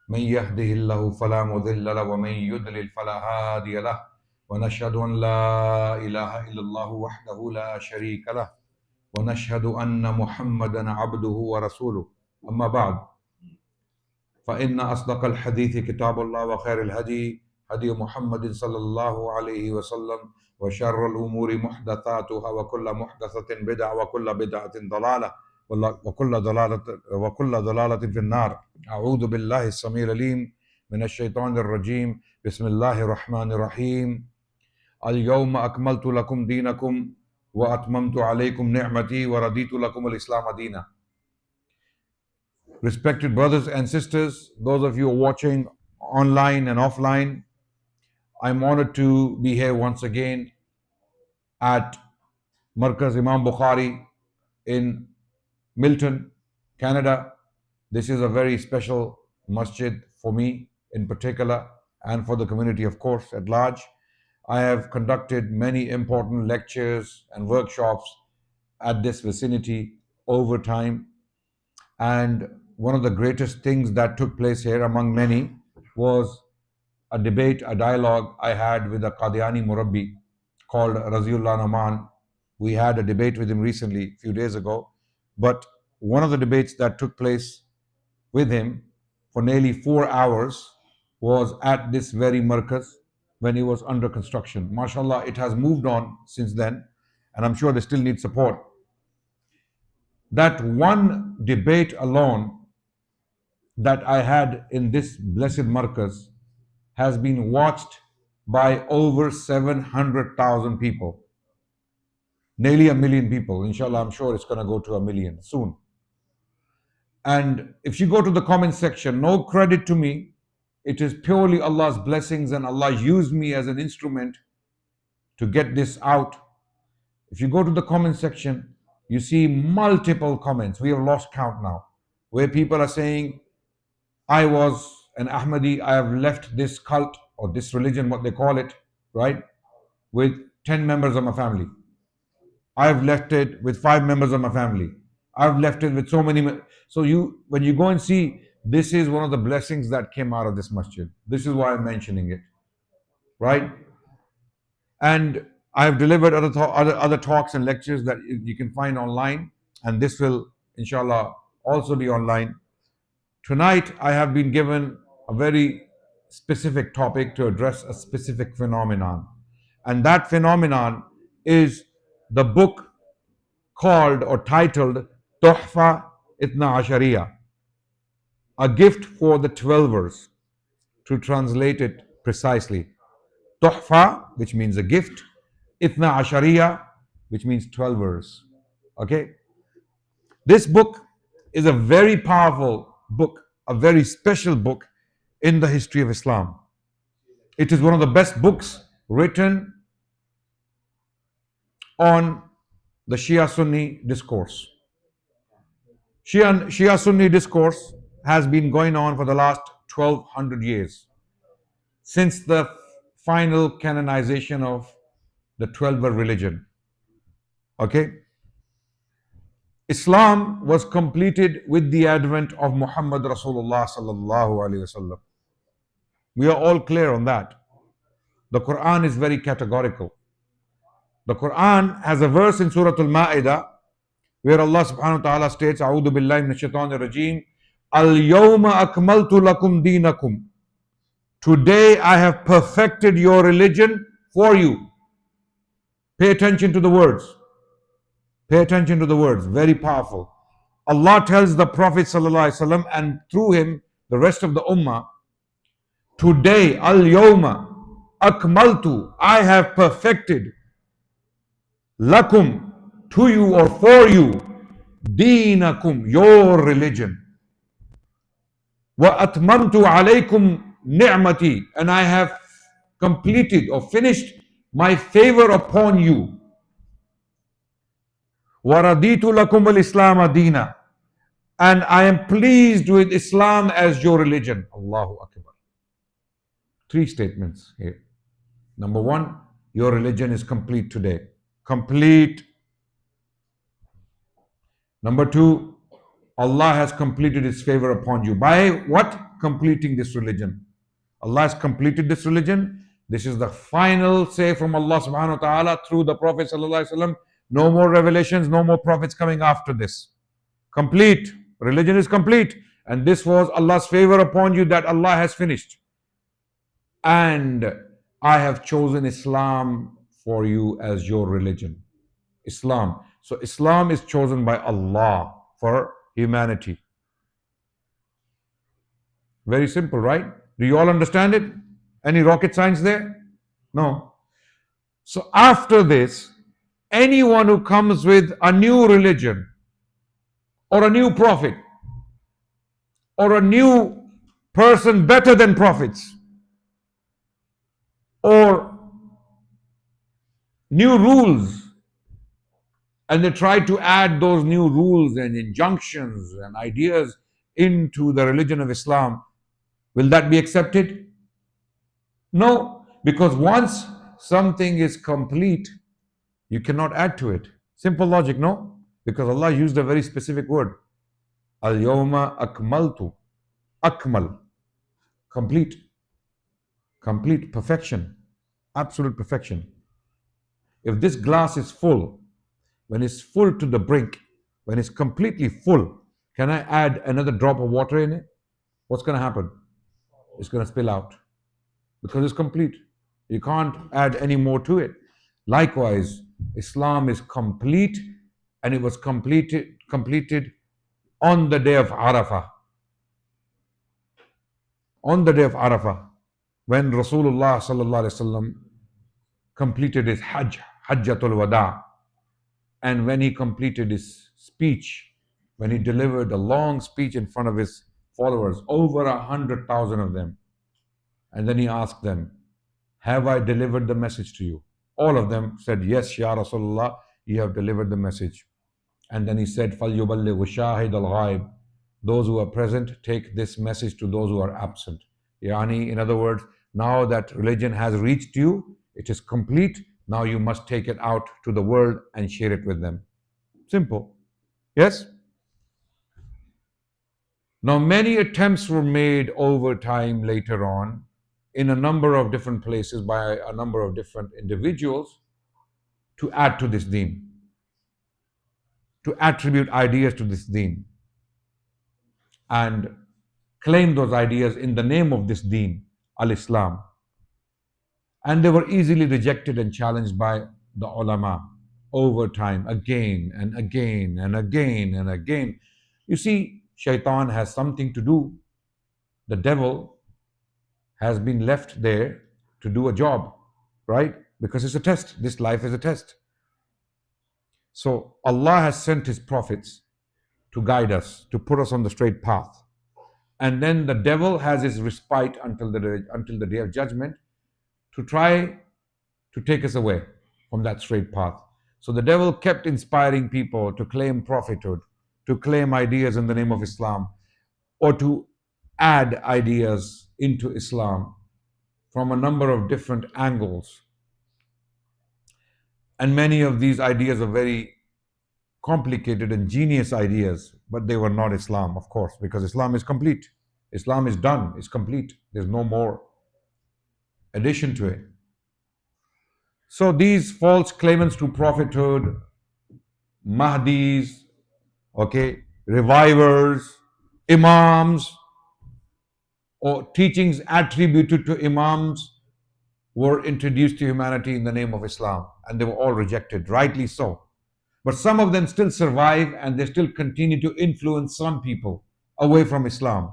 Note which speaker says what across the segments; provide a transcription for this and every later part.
Speaker 1: من يهده الله فلا مضل له ومن يضلل فلا هادي له ونشهد أن لا إله إلا الله وحده لا شريك له ونشهد أن محمدا عبده ورسوله أما بعد فإن أصدق الحديث كتاب الله وخير الهدي هدي محمد صلى الله عليه وسلم وشر الأمور محدثاتها وكل محدثة بدعة وكل بدعة ضلالة وكل ضلالة في النار. أعوذ بالله السميع العليم من الشيطان الرجيم. بسم الله الرحمن الرحيم. اليوم أكملت لكم دينكم وأتممت عليكم نعمتي ورضيت لكم الإسلام دينا. Respected brothers and sisters, those of you watching online and offline, I'm honored to be here once again at Markaz Imam Bukhari in Milton, Canada. This is a very special masjid for me in particular and for the community, of course, at large. I have conducted many important lectures and workshops at this vicinity over time. And one of the greatest things that took place here, among many, was a debate, a dialogue I had with a Qadiani Murabbi called Raziullah Naman. We had a debate with him recently, a few days ago. But one of the debates that took place with him for nearly 4 hours was at this very markaz when he was under construction. MashaAllah, it has moved on since then, and I'm sure they still need support. That one debate alone that I had in this blessed markaz has been watched by over 700,000 people. Nearly 1 million people. Inshallah, I'm sure it's going to go to 1 million soon. And if you go to the comment section, no credit to me. It is purely Allah's blessings, and Allah used me as an instrument to get this out. If you go to the comment section, you see multiple comments. We have lost count now, where people are saying, I was an Ahmadi, I have left this cult or this religion, what they call it, right, with 10 members of my family. I've left it with 5 members of my family. I've left it with so many. So when you go and see, this is one of the blessings that came out of this masjid. This is why I'm mentioning it, right? And I've delivered other talks and lectures that you can find online, and this will, inshallah, also be online. Tonight, I have been given a very specific topic to address a specific phenomenon. And that phenomenon is the book called or titled Tuhfa Itna Ashariya, a gift for the 12ers, to translate it precisely. Tuhfa, which means a gift, Itna Ashariya, which means 12ers. Okay? This book is a very powerful book, a very special book in the history of Islam. It is one of the best books written on the Shia-Sunni discourse. Shia-Sunni discourse has been going on for the last 1200 years, since the final canonization of the 12er religion. Okay? Islam was completed with the advent of Muhammad Rasulullah sallallahu alaihi wasallam. We are all clear on that. The Quran is very categorical. The Quran has a verse in Surah Al-Ma'idah where Allah subhanahu wa ta'ala states, A'udhu billahi minash shaitanir rajeem, Al-yawma akmaltu lakum deenakum. Today I have perfected your religion for you. Pay attention to the words. Pay attention to the words, very powerful. Allah tells the Prophet ﷺ, and through him the rest of the ummah, today, al-yawma akmaltu, I have perfected, lakum, to you or for you, deenakum, your religion. Wa atmamtu alaykum ni'mati, and I have completed or finished my favor upon you. وَرَضِيتُ لَكُمُ الْإِسْلَامَ دِينًا, and I am pleased with Islam as your religion. Allahu Akbar. 3 statements here. Number 1, your religion is complete today. Complete. Number 2, Allah has completed His favor upon you. By what? completing this religion. Allah has completed this religion. This is the final say from Allah subhanahu wa ta'ala through the Prophet sallallahu alaihi wasallam. No more revelations, no more prophets coming after this. Complete. Religion is complete. And this was Allah's favor upon you that Allah has finished. And I have chosen Islam for you as your religion. Islam. So Islam is chosen by Allah for humanity. Very simple, right? Do you all understand it? Any rocket science there? No. So after this, anyone who comes with a new religion or a new prophet or a new person better than prophets or new rules, and they try to add those new rules and injunctions and ideas into the religion of Islam, will that be accepted? No, because once something is complete, you cannot add to it. Simple logic, no? Because Allah used a very specific word. Al-yawma akmaltu. Akmal. Complete. Complete perfection. Absolute perfection. If this glass is full, when it's full to the brink, when it's completely full, can I add another drop of water in it? What's going to happen? It's going to spill out because it's complete. You can't add any more to it. Likewise, Islam is complete, and it was completed on the day of Arafah. On the day of Arafah, when Rasulullah sallallahu alaihi wasallam completed his Hajj, Hajjatul Wada, and when he completed his speech, when he delivered a long speech in front of his followers, over 100,000 of them, and then he asked them, have I delivered the message to you? All of them said, yes, Ya Rasulullah, you have delivered the message. And then he said, فَلْيُبَلِّغُ شَاهِدَ الْغَائِبِ. Those who are present, take this message to those who are absent. Yani, in other words, now that religion has reached you, it is complete. Now you must take it out to the world and share it with them. Simple. Yes? Now, many attempts were made over time later on in a number of different places by a number of different individuals to add to this deen, to attribute ideas to this deen and claim those ideas in the name of this deen, al-Islam. And they were easily rejected and challenged by the ulama over time, again and again and again and again. You see, shaitan has something to do. The devil has been left there to do a job, right? Because it's a test. This life is a test. So Allah has sent His prophets to guide us, to put us on the straight path. And then the devil has his respite until the day of judgment to try to take us away from that straight path. So the devil kept inspiring people to claim prophethood, to claim ideas in the name of Islam, or to add ideas into Islam from a number of different angles. And many of these ideas are very complicated and genius ideas, but they were not Islam, of course, because Islam is complete. Islam is done, it's complete. There's no more addition to it. So these false claimants to prophethood, Mahdis, revivers, Imams, or teachings attributed to Imams were introduced to humanity in the name of Islam, and they were all rejected, rightly so. But some of them still survive, and they still continue to influence some people away from Islam.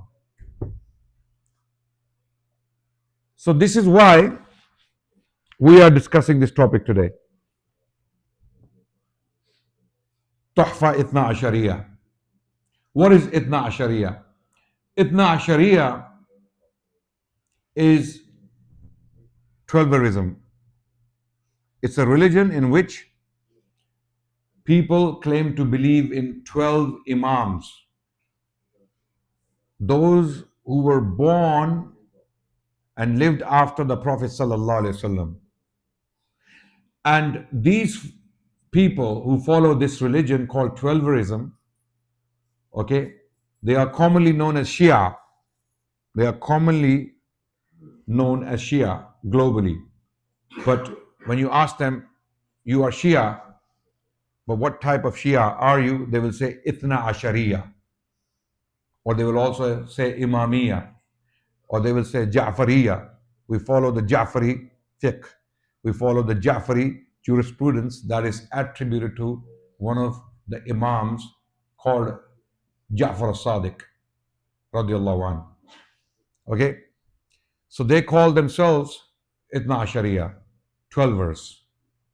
Speaker 1: So this is why we are discussing this topic today. Tuhfa Ithna Ashariya. What is Ithna Ashariya? Ithna Ashariya is Twelverism. It's a religion in which people claim to believe in 12 Imams, those who were born and lived after the Prophet ﷺ. And these people who follow this religion called Twelverism, they are commonly known as Shia. They are commonly known as Shia globally. But when you ask them, you are Shia, but what type of Shia are you? They will say Ithna Ashariya, or they will also say Imamiya, or they will say Ja'fariya. We follow the Ja'fari fiqh. We follow the Ja'fari jurisprudence that is attributed to one of the Imams called Ja'far as-Sadiq, radiallahu anhu. Okay? So they call themselves Itna Ashariya, 12ers.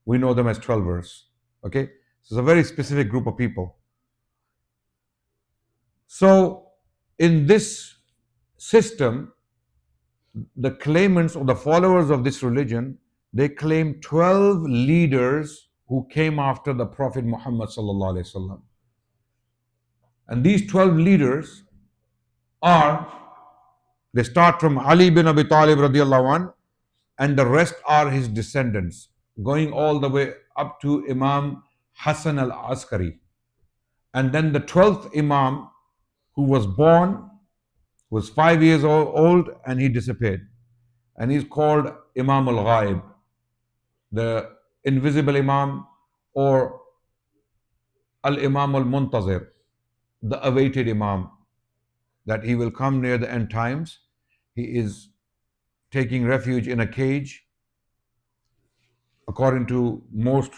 Speaker 1: We know them as 12ers. Okay? So it's a very specific group of people. So in this system, the claimants or the followers of this religion, they claim 12 leaders who came after the Prophet Muhammad sallallahu alaihi wasallam. And these 12 leaders are, they start from Ali bin Abi Talib radiallahu anh, and the rest are his descendants, going all the way up to Imam Hassan al-Askari. And then the 12th Imam, who was born, was 5 years old, and he disappeared. And he's called Imam al-Ghaib, the invisible Imam, or al-Imam al-Muntazir, the awaited Imam, that he will come near the end times. He is taking refuge in a cage, according to most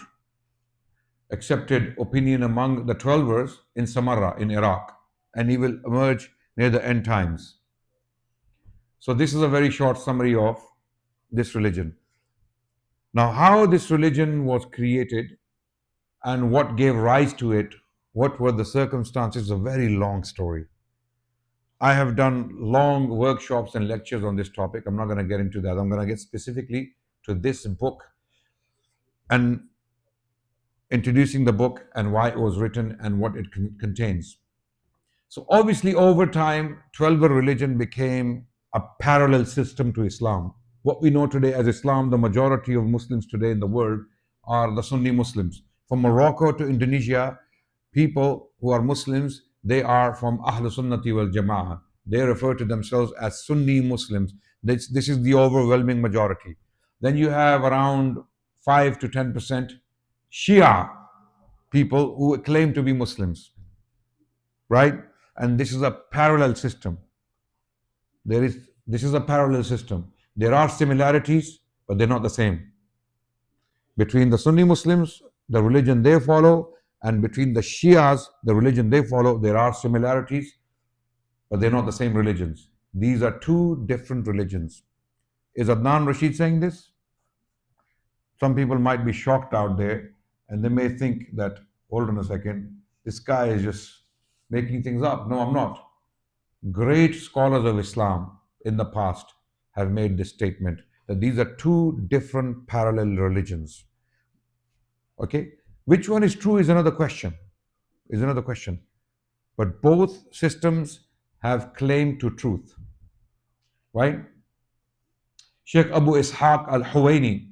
Speaker 1: accepted opinion among the 12ers, in Samarra, in Iraq, and he will emerge near the end times. So this is a very short summary of this religion. Now, how this religion was created and what gave rise to it, what were the circumstances, a very long story. I have done long workshops and lectures on this topic. I'm not going to get into that. I'm going to get specifically to this book and introducing the book and why it was written and what it contains. So obviously over time, 12er religion became a parallel system to Islam. What we know today as Islam, the majority of Muslims today in the world are the Sunni Muslims. From Morocco to Indonesia, people who are Muslims, they are from Ahl Sunnati wal Jama'ah. They refer to themselves as Sunni Muslims. This is the overwhelming majority. Then you have around 5 to 10% Shia people who claim to be Muslims, right? And this is a parallel system. This is a parallel system. There are similarities, but they're not the same. Between the Sunni Muslims, the religion they follow, and between the Shias, the religion they follow, there are similarities, but they're not the same religions. These are two different religions. Is Adnan Rashid saying this? Some people might be shocked out there, and they may think that, hold on a second, this guy is just making things up. No, I'm not. Great scholars of Islam in the past have made this statement, that these are two different parallel religions. Okay? Which one is true is another question. But both systems have claim to truth. Right? Sheikh Abu Ishaq al-Huwaini,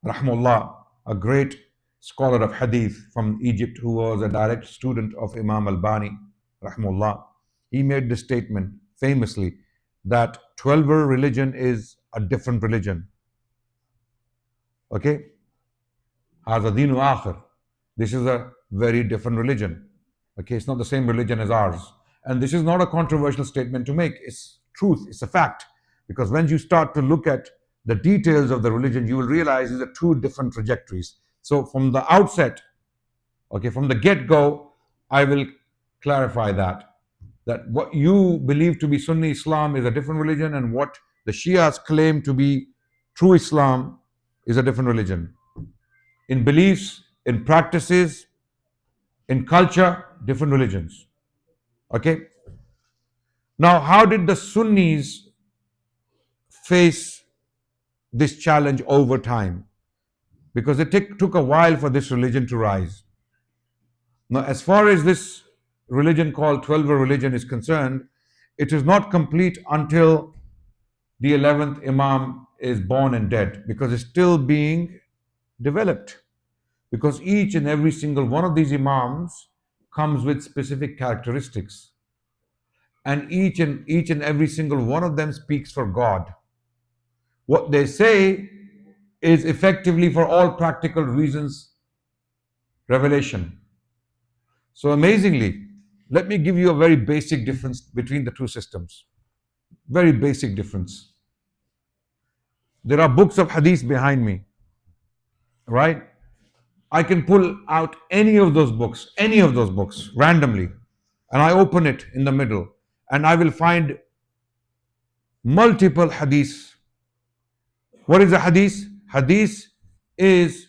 Speaker 1: rahmullah, a great scholar of hadith from Egypt who was a direct student of Imam al-Bani, rahmullah, he made this statement famously that 12er religion is a different religion. Okay? Haza deenu akhir. This is a very different religion. Okay, it's not the same religion as ours. And this is not a controversial statement to make. It's truth, it's a fact. Because when you start to look at the details of the religion, you will realize these are two different trajectories. So from the outset, okay, from the get-go, I will clarify that what you believe to be Sunni Islam is a different religion, and what the Shias claim to be true Islam is a different religion. In beliefs, in practices, in culture, different religions. Okay? Now, how did the Sunnis face this challenge over time? Because it took a while for this religion to rise. Now, as far as this religion called 12er religion is concerned, it is not complete until the 11th Imam is born and dead, because it's still being developed. Because each and every single one of these Imams comes with specific characteristics. and each and every single one of them speaks for God. What they say is effectively, for all practical reasons, revelation. So amazingly, let me give you a very basic difference between the two systems. Very basic difference. There are books of hadith behind me, right? I can pull out any of those books randomly, and I open it in the middle, and I will find multiple hadiths. What is a hadith? Hadith is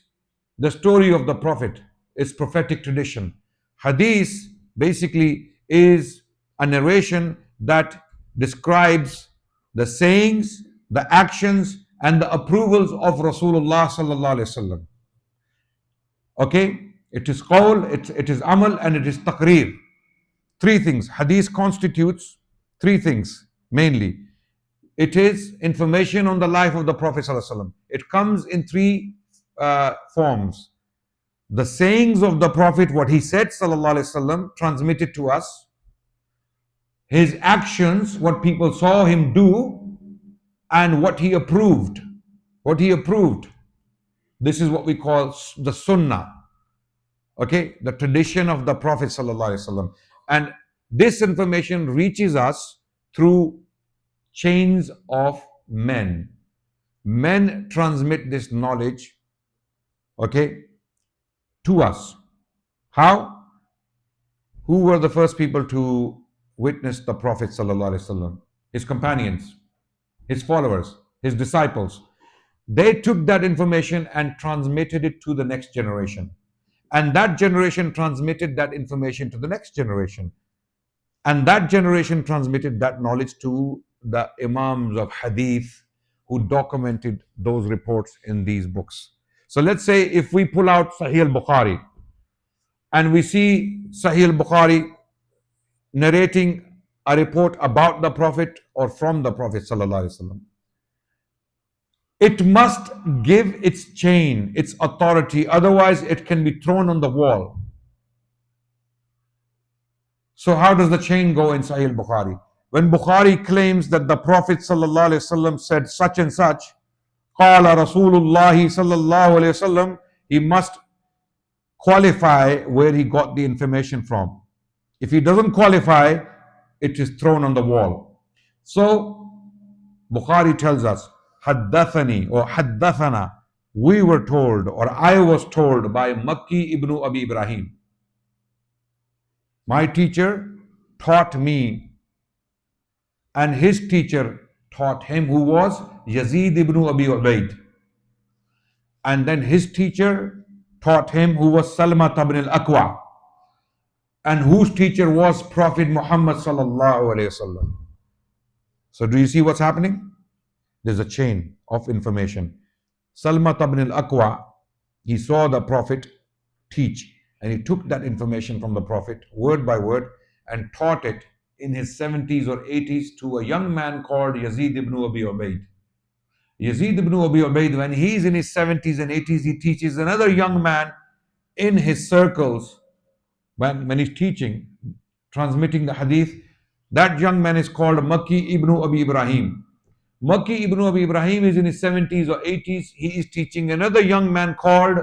Speaker 1: the story of the Prophet, it's prophetic tradition. Hadith basically is a narration that describes the sayings, the actions, and the approvals of Rasulullah sallallahu alaihi wasallam. Okay, it is qawl, it is amal, and it is taqreer. Three things. Hadith constitutes three things mainly. It is information on the life of the Prophet sallallahu alaihi wasallam. It comes in three forms. The sayings of the Prophet, what he said sallallahu alaihi wasallam, transmitted to us. His actions, what people saw him do, and what he approved. What he approved. This is what we call the sunnah. Okay, the tradition of the Prophet sallallahu alaihi wasallam. And this information reaches us through chains of men. Men transmit this knowledge, okay, to us. How? Who were the first people to witness the Prophet sallallahu alaihi wasallam? His companions, his followers, his disciples. They took that information and transmitted it to the next generation. And that generation transmitted that information to the next generation. And that generation transmitted that knowledge to the Imams of Hadith who documented those reports in these books. So let's say if we pull out Sahih al-Bukhari and we see Sahih al-Bukhari narrating a report about the Prophet or from the Prophet sallallahu alaihi wasallam, it must give its chain, its authority, otherwise it can be thrown on the wall. So how does the chain go in Sahih al-Bukhari? When Bukhari claims that the Prophet sallallahu alaihi wasallam said such and such, qala Rasulullah sallallahu alaihi wasallam, he must qualify where he got the information from. If he doesn't qualify, it is thrown on the wall. So Bukhari tells us, haddathani or haddathana, we were told, or I was told by Makki ibn Abi Ibrahim. My teacher taught me, and his teacher taught him, who was Yazid ibn Abi Ubaid. And then his teacher taught him, who was Salma ibn al-Aqwa, and whose teacher was Prophet Muhammad sallallahu alaihi wasallam. So do you see what's happening? There's a chain of information. Salma ibn al-Aqwa, he saw the Prophet teach, and he took that information from the Prophet word by word and taught it in his 70s or 80s to a young man called Yazid ibn Abi Ubaid. Yazid ibn Abi Ubaid, when he's in his 70s and 80s, he teaches another young man in his circles. When he's teaching, transmitting the hadith, that young man is called Makki ibn Abi Ibrahim. Makki ibn Abi Ibrahim is in his 70s or 80s. He is teaching another young man called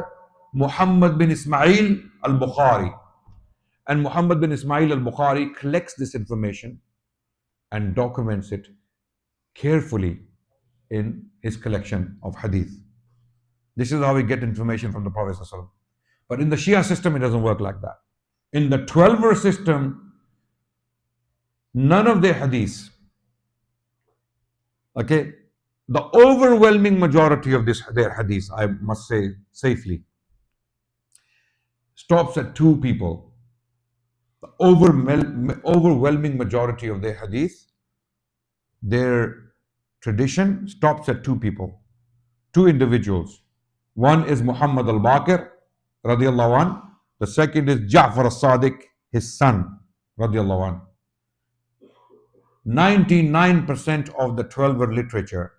Speaker 1: Muhammad bin Ismail al-Bukhari. And Muhammad bin Ismail al-Bukhari collects this information and documents it carefully in his collection of hadith. This is how we get information from the Prophet ﷺ. But in the Shia system, it doesn't work like that. In the 12-verse system, none of their hadiths, okay, the overwhelming majority of their hadiths, I must say safely, stops at two people. The overwhelming majority of their hadith, their tradition stops at two people, two individuals. One is Muhammad al-Baqir, radiallahu anh. The second is Ja'far al-Sadiq, his son, radiallahu anh. 99% of the 12-ver literature,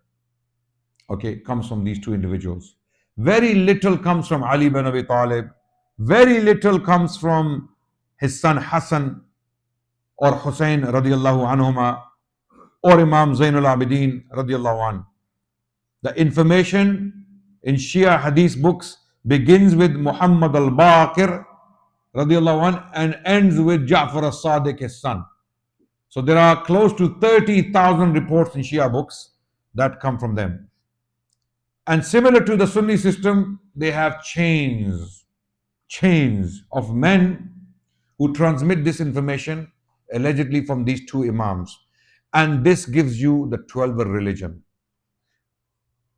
Speaker 1: okay, comes from these two individuals. Very little comes from Ali bin Abi Talib. Very little comes from his son Hassan. or Hussein radiallahu anhuma, or Imam Zainul Abidin radiallahu an. The information in Shia Hadith books begins with Muhammad al-Baqir radiallahu an and ends with Ja'far as-Sadiq, his son. So there are close to 30,000 reports in Shia books that come from them. And similar to the Sunni system, they have chains of men who transmit this information allegedly from these two imams. And this gives you the Twelver religion.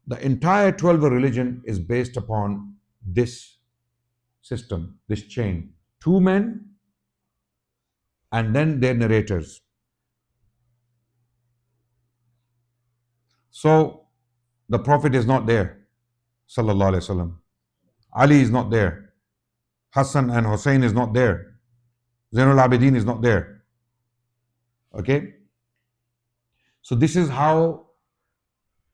Speaker 1: The entire Twelver religion is based upon this system, this chain. Two men and then their narrators. So the Prophet is not there, sallallahu alaihi wasallam. Ali is not there. Hassan and Hussein is not there. Zainul Abidin is not there. Okay? So this is how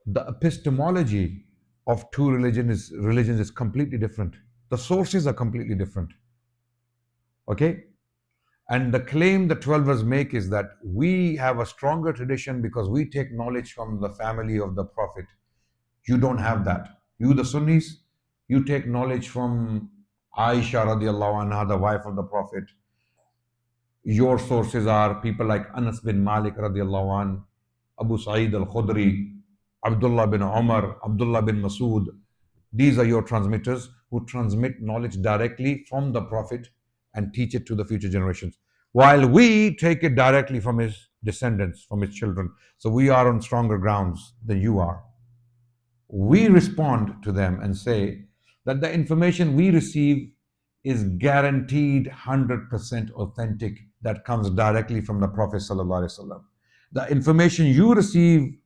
Speaker 1: the epistemology of two religions is completely different. The sources are completely different. Okay? And the claim the Twelvers make is that we have a stronger tradition because we take knowledge from the family of the Prophet. You don't have that. You, the Sunnis, you take knowledge from Aisha radiallahu anha, the wife of the Prophet. Your sources are people like Anas bin Malik radiallahu an, Abu Sa'id al-Khudri, Abdullah bin Umar, Abdullah bin Masood. These are your transmitters who transmit knowledge directly from the Prophet and teach it to the future generations. While we take it directly from his descendants, from his children. So we are on stronger grounds than you are. We respond to them and say that the information we receive is guaranteed 100% authentic, that comes directly from the Prophet ﷺ. The information you receive,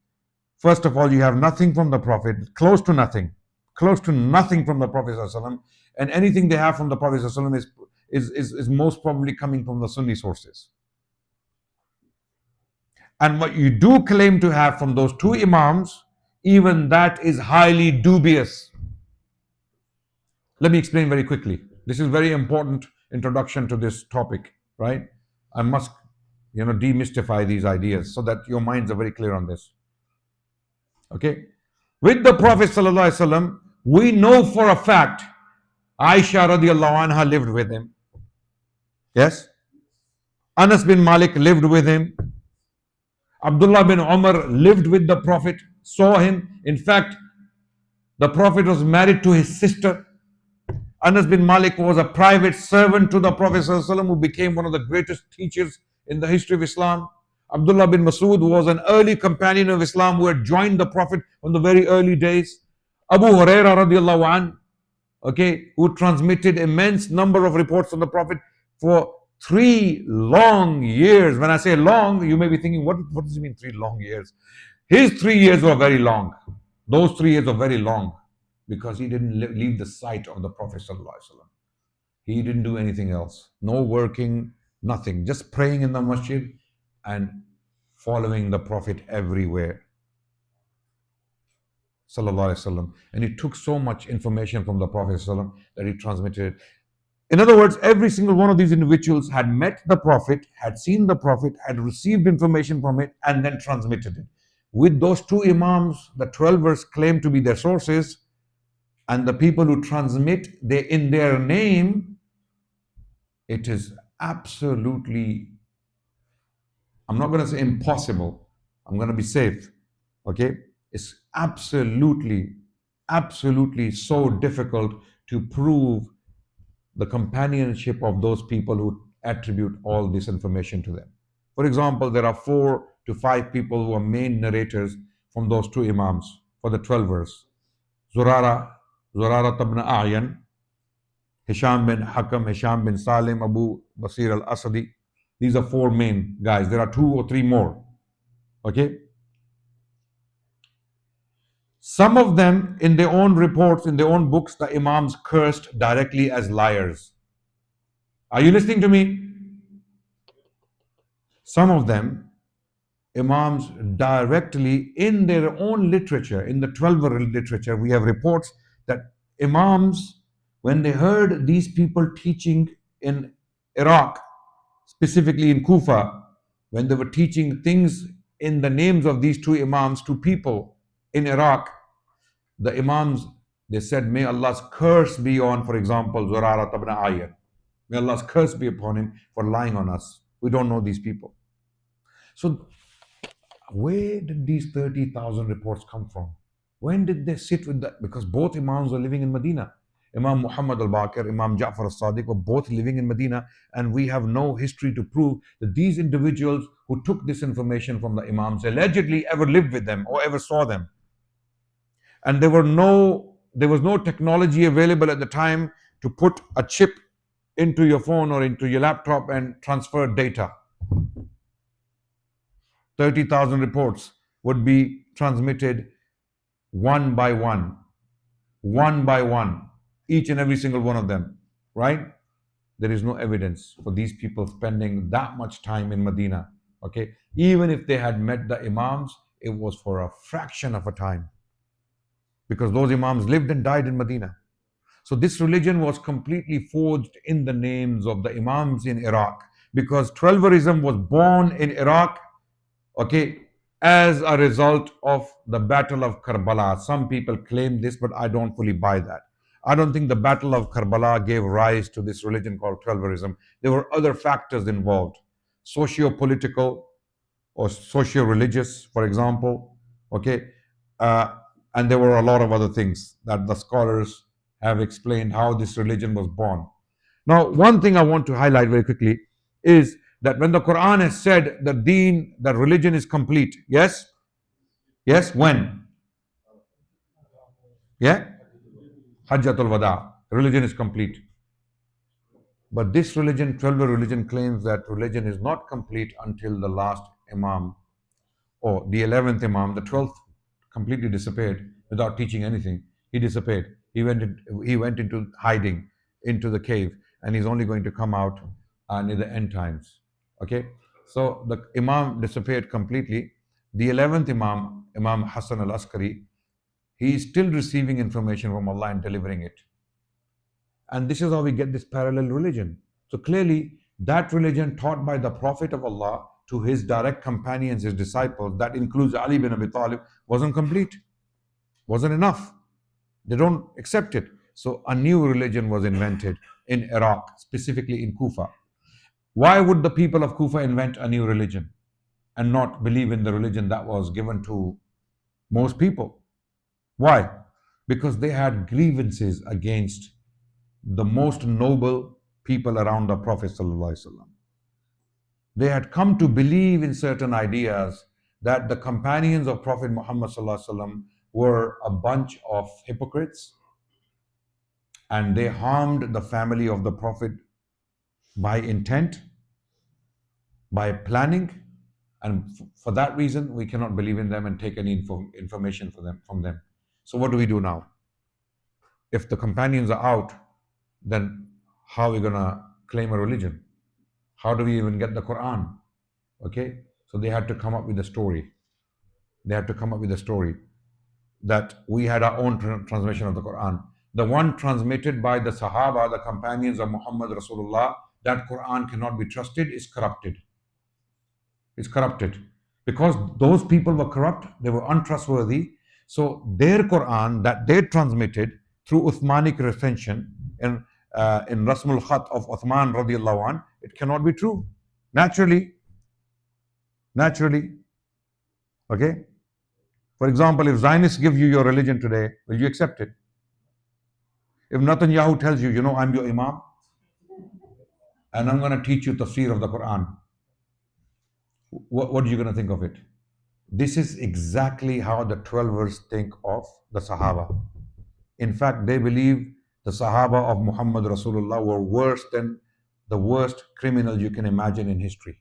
Speaker 1: first of all, you have nothing from the Prophet, close to nothing from the Prophet ﷺ, and anything they have from the Prophet ﷺ is most probably coming from the Sunni sources. And what you do claim to have from those two Imams, even that is highly dubious. Let me explain very quickly. This is very important introduction to this topic, right? I must, demystify these ideas so that your minds are very clear on this. Okay? With the Prophet ﷺ, we know for a fact Aisha radiallahu anha lived with him. Yes? Anas bin Malik lived with him. Abdullah bin Umar lived with the Prophet, saw him. In fact, the Prophet was married to his sister. Anas bin Malik was a private servant to the Prophet ﷺ, who became one of the greatest teachers in the history of Islam. Abdullah bin Masood was an early companion of Islam who had joined the Prophet from the very early days. Abu Huraira radiallahu an, who transmitted immense number of reports from the Prophet for 3 long years. When I say long, you may be thinking, what does it mean 3 long years? His 3 years were very long. Those 3 years were very long because he didn't leave the sight of the Prophet ﷺ. He didn't do anything else. No working, nothing. Just praying in the masjid and following the Prophet everywhere. Sallallahu Alaihi Wasallam. And he took so much information from the Prophet ﷺ that he transmitted it. In other words, every single one of these individuals had met the Prophet, had seen the Prophet, had received information from it, and then transmitted it. With those two Imams, the 12ers claim to be their sources, and the people who transmit in their name, it is absolutely, I'm not going to say impossible, I'm going to be safe, okay? It's absolutely so difficult to prove the companionship of those people who attribute all this information to them. For example, there are 4 to 5 people who are main narrators from those two Imams for the 12ers. Zurara ibn A'yan, Hisham bin Hakam, Hisham bin Salim, Abu Basir al-Asadi. These are 4 main guys. There are 2 or 3 more. Okay? Some of them, in their own reports, in their own books, the Imams cursed directly as liars. Are you listening to me? Some of them, Imams directly in their own literature, in the 12 literature, we have reports that Imams, when they heard these people teaching in Iraq, specifically in Kufa, when they were teaching things in the names of these two Imams to people in Iraq, the Imams, they said, may Allah's curse be on, for example, Zurara ibn Ayyad. May Allah's curse be upon him for lying on us. We don't know these people. So where did these 30,000 reports come from? When did they sit with that? Because both Imams were living in Medina. Imam Muhammad al-Baqir, Imam Ja'far al-Sadiq were both living in Medina, and we have no history to prove that these individuals who took this information from the Imams allegedly ever lived with them or ever saw them. And there was no technology available at the time to put a chip into your phone or into your laptop and transfer data. 30,000 reports would be transmitted one by one, each and every single one of them, right? There is no evidence for these people spending that much time in Medina, okay? Even if they had met the Imams, it was for a fraction of a time, because those Imams lived and died in Medina. So this religion was completely forged in the names of the Imams in Iraq, because Twelverism was born in Iraq, okay, as a result of the Battle of Karbala. Some people claim this, but I don't fully buy that. I don't think the Battle of Karbala gave rise to this religion called Twelverism. There were other factors involved, socio-political or socio-religious, for example, okay, and there were a lot of other things that the scholars have explained how this religion was born. Now, one thing I want to highlight very quickly is that when the Quran has said that deen, that religion is complete, yes? Yes, when? Yeah? Hajjatul Wada, religion is complete. But this religion, 12 religion, claims that religion is not complete until the last Imam, or the 11th Imam. The 12th completely disappeared without teaching anything. He disappeared. He went into hiding into the cave, and he's only going to come out near the end times. Okay, so the Imam disappeared completely. The 11th Imam, Imam Hassan al-Askari, he is still receiving information from Allah and delivering it. And this is how we get this parallel religion. So clearly, that religion taught by the Prophet of Allah to his direct companions, his disciples, that includes Ali bin Abi Talib, wasn't complete, wasn't enough. They don't accept it. So a new religion was invented in Iraq, specifically in Kufa. Why would the people of Kufa invent a new religion and not believe in the religion that was given to most people? Why? Because they had grievances against the most noble people around the Prophet ﷺ. They had come to believe in certain ideas that the companions of Prophet Muhammad ﷺ were a bunch of hypocrites, and they harmed the family of the Prophet by intent, by planning, and for that reason we cannot believe in them and take any information from them. So what do we do now? If the companions are out, then how are we going to claim a religion? How do we even get the Quran? Okay, so they had to come up with a story. They had to come up with a story that we had our own translation of the Quran. The one transmitted by the Sahaba, the companions of Muhammad Rasulullah, that Quran cannot be trusted, is corrupted. It's corrupted. Because those people were corrupt, they were untrustworthy. So their Quran that they transmitted through Uthmanic recension in Rasmul Khat of Uthman radiallahu anh, it cannot be true. Naturally. Okay? For example, if Zionists give you your religion today, will you accept it? If Netanyahu tells you, I'm your Imam, and I'm going to teach you tafsir of the Quran, what are you going to think of it? This is exactly how the 12ers think of the Sahaba. In fact, they believe the Sahaba of Muhammad Rasulullah were worse than the worst criminals you can imagine in history.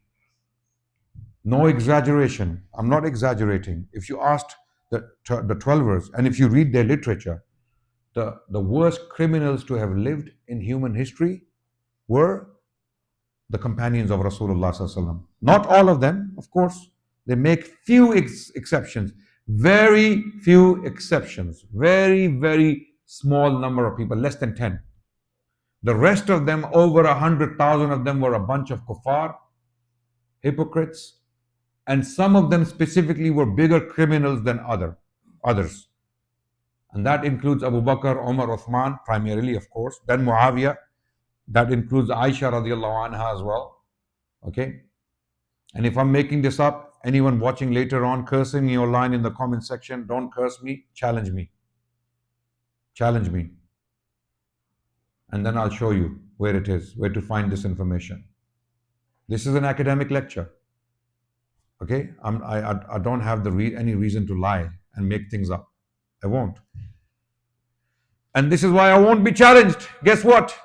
Speaker 1: No exaggeration. I'm not exaggerating. If you asked the 12ers, and if you read their literature, the worst criminals to have lived in human history were the companions of Rasulullah sallallahu alaihi wasallam. Not all of them, of course. They make few exceptions, very few exceptions, very, very small number of people, less than 10. The rest of them, over 100,000 of them, were a bunch of kuffar, hypocrites, and some of them specifically were bigger criminals than others. And that includes Abu Bakr, Umar, Uthman, primarily, of course, then Muawiyah. That includes Aisha radiallahu anha as well. Okay? And if I'm making this up, anyone watching later on cursing me online in the comment section, don't curse me, challenge me. Challenge me. And then I'll show you where it is, where to find this information. This is an academic lecture. Okay? I don't have any reason to lie and make things up. I won't. And this is why I won't be challenged. Guess what?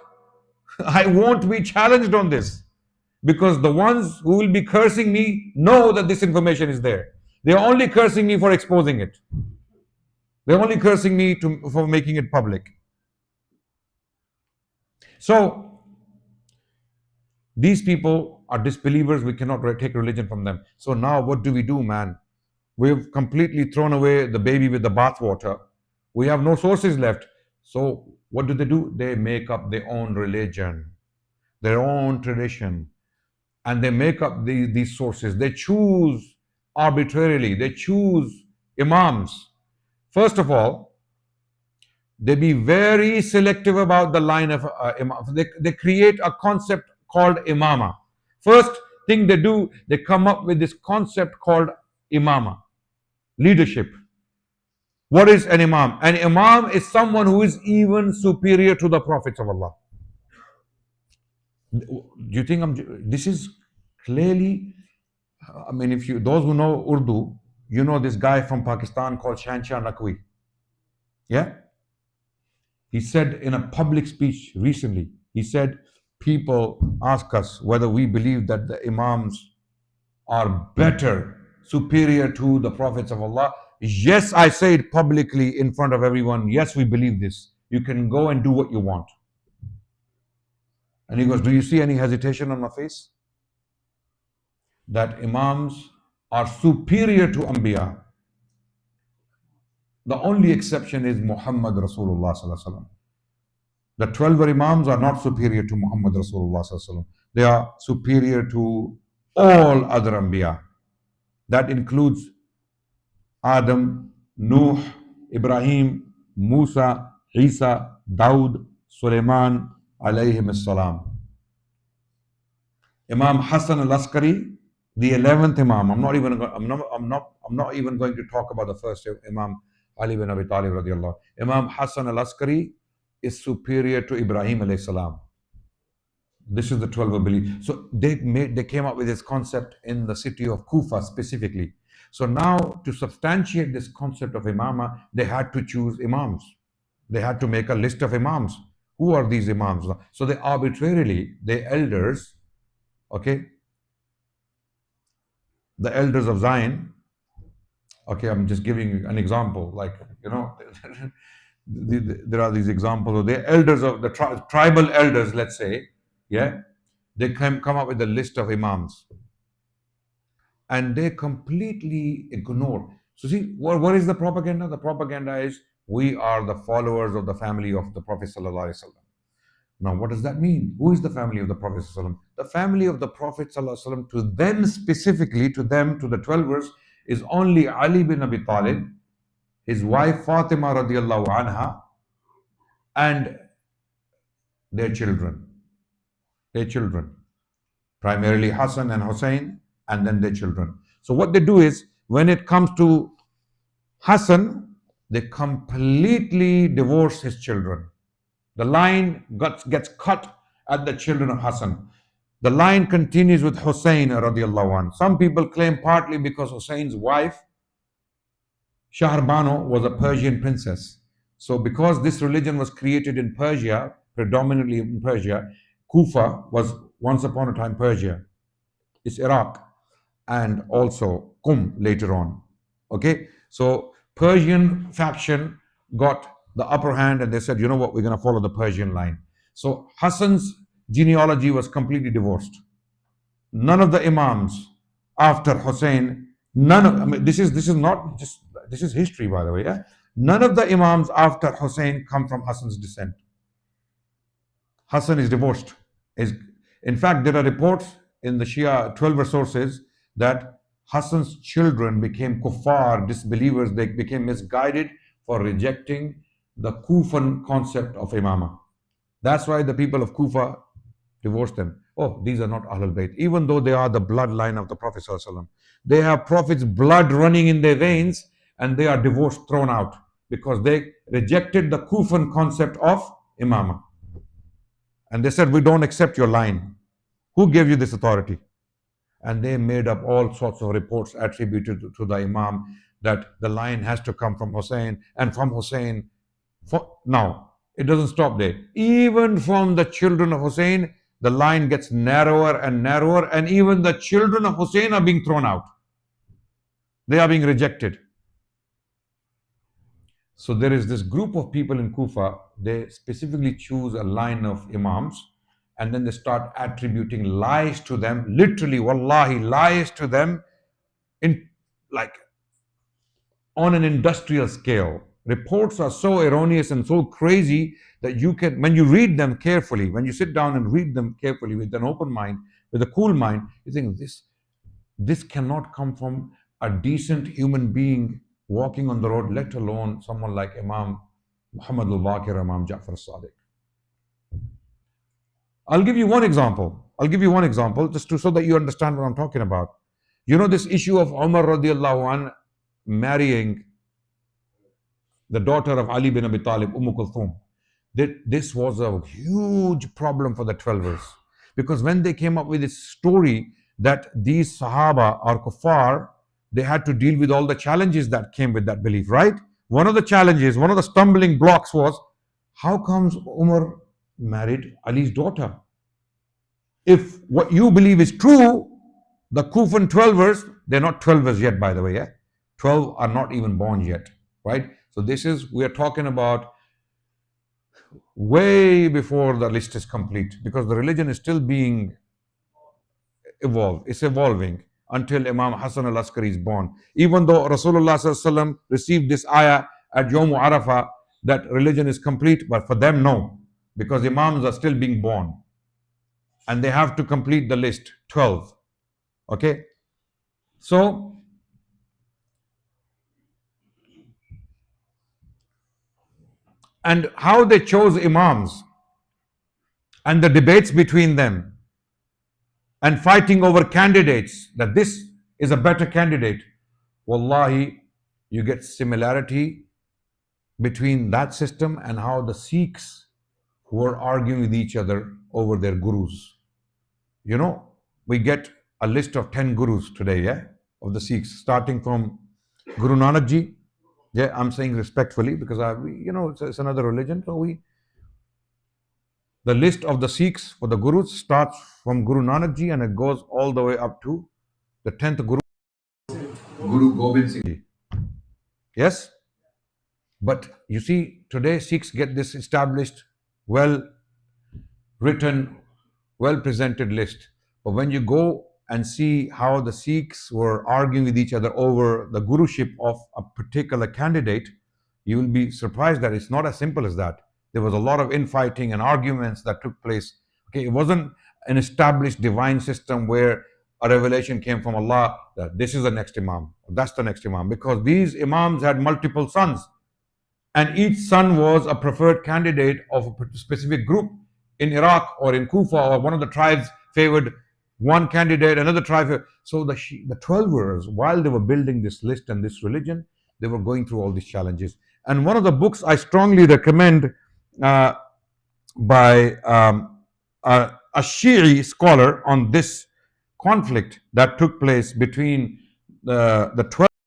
Speaker 1: I won't be challenged on this. Because the ones who will be cursing me know that this information is there. They're only cursing me for exposing it. They're only cursing me for making it public. So, these people are disbelievers. We cannot take religion from them. So now what do we do, man? We've completely thrown away the baby with the bathwater. We have no sources left. So what do? They make up their own religion, their own tradition. And they make up these sources. They choose arbitrarily. They choose imams. First of all, they be very selective about the line of imam. They create a concept called imama. First thing they do, they come up with this concept called imama, leadership. What is an imam? An imam is someone who is even superior to the prophets of Allah. Do you think this is clearly, I mean, those who know Urdu, you know this guy from Pakistan called Shahanshah Naqvi. Yeah? He said in a public speech recently, he said, people ask us whether we believe that the imams are better, superior to the prophets of Allah. Yes, I say it publicly in front of everyone. Yes, we believe this. You can go and do what you want. And he goes, do you see any hesitation on my face? That imams are superior to Anbiya. The only exception is Muhammad Rasulullah sallallahu alaihi wasallam. The 12 imams are not superior to Muhammad Rasulullah sallallahu alaihi wasallam. They are superior to all other Anbiya. That includes Adam, Nuh, Ibrahim, Musa, Isa, Daud, Sulaiman, alayhim as-salam. Imam Hassan al-Askari, the 11th Imam. I'm not even going to talk about the first Imam, Ali bin Abi Talib radiallahu. Imam Hassan al-Askari is superior to Ibrahim alayhi salam. This is the 12 belief. So they came up with this concept in the city of Kufa specifically. So now to substantiate this concept of imama, they had to choose imams. They had to make a list of imams. Who are these imams? So they arbitrarily, the elders, okay, the elders of Zion, okay, I'm just giving an example, like, you know, there are these examples of the elders of the tribal elders, let's say, yeah, they come up with a list of imams. And they completely ignore. So see, what is the propaganda? The propaganda is, we are the followers of the family of the Prophet sallallahu alaihi wasallam. Now, what does that mean? Who is the family of the Prophet sallallahu alaihi wasallam? The family of the Prophet sallallahu alaihi wasallam, to them specifically, to the 12ers, is only Ali bin Abi Talib, his wife Fatima radiallahu anha, and their children. Their children. Primarily Hassan and Hussein, and then their children. So what they do is, when it comes to Hassan, they completely divorce his children. The line gets cut at the children of Hassan. The line continues with Hussein radiallahu anh. Some people claim partly because Hussein's wife, Shahrbano, was a Persian princess. So because this religion was created in Persia, predominantly in Persia, Kufa was once upon a time Persia. It's Iraq. And also Qum later on. Okay, so Persian faction got the upper hand and they said, you know what, we're going to follow the Persian line. So Hassan's genealogy was completely divorced. None of the imams after Hussein, this is history, by the way. Yeah? None of the imams after Hussein come from Hassan's descent. Hassan is divorced. In fact, there are reports in the Shia 12 sources that Hassan's children became kuffar, disbelievers. They became misguided for rejecting the Kufan concept of imamah. That's why the people of Kufa divorced them. Oh, these are not Ahlul Bayt, even though they are the bloodline of the Prophet ﷺ. They have Prophet's blood running in their veins, and they are divorced, thrown out, because they rejected the Kufan concept of imamah. And they said, we don't accept your line. Who gave you this authority? And they made up all sorts of reports attributed to the Imam that the line has to come from Hussein, and from Hussein. Now, it doesn't stop there. Even from the children of Hussein, the line gets narrower and narrower, and even the children of Hussein are being thrown out. They are being rejected. So there is this group of people in Kufa, they specifically choose a line of Imams, and then they start attributing lies to them, literally, wallahi, lies to them, in like on an industrial scale. Reports are so erroneous and so crazy that you can, when you read them carefully, when you sit down and read them carefully with an open mind, with a cool mind, you think this cannot come from a decent human being walking on the road, let alone someone like Imam Muhammad al-Baqir, Imam Ja'far al-Sadiq. I'll give you one example. Just so that you understand what I'm talking about. You know this issue of Umar radiallahu anh marrying the daughter of Ali bin Abi Talib, Kulthum. This was a huge problem for the Twelvers, because when they came up with this story that these Sahaba are kuffar, they had to deal with all the challenges that came with that belief, right? One of the challenges, one of the stumbling blocks was, how comes Umar married Ali's daughter? If what you believe is true, the Kufan Twelvers, they're not Twelvers yet, by the way, yeah? 12 are not even born yet, right? So we are talking about way before the list is complete, because the religion is still being evolved. It's evolving until Imam Hassan al-Askari is born. Even though Rasulullah sallallahu alaihi wasallam received this ayah at Yawm Arafah that religion is complete, but for them, no, because Imams are still being born. And they have to complete the list, 12. Okay? So, and how they chose Imams, and the debates between them, and fighting over candidates, that this is a better candidate. Wallahi, you get similarity between that system and how the Sikhs were arguing with each other over their gurus. You know, we get a list of 10 gurus today, yeah, of the Sikhs, starting from Guru Nanak Ji. Yeah, I'm saying respectfully because it's another religion. So the list of the Sikhs for the gurus starts from Guru Nanak Ji and it goes all the way up to the 10th Guru, Guru Gobind Singh Ji. Yes? But you see, today Sikhs get this established, well written, well presented list. But when you go and see how the Sikhs were arguing with each other over the guruship of a particular candidate, you will be surprised that it's not as simple as that. There was a lot of infighting and arguments that took place. Okay, it wasn't an established divine system where a revelation came from Allah that this is the next Imam, that's the next Imam, because these Imams had multiple sons, and each son was a preferred candidate of a specific group. In Iraq or in Kufa, or one of the tribes favored one candidate, another tribe. So the Twelvers, while they were building this list and this religion, they were going through all these challenges. And one of the books I strongly recommend by a Shi'i scholar on this conflict that took place between the 12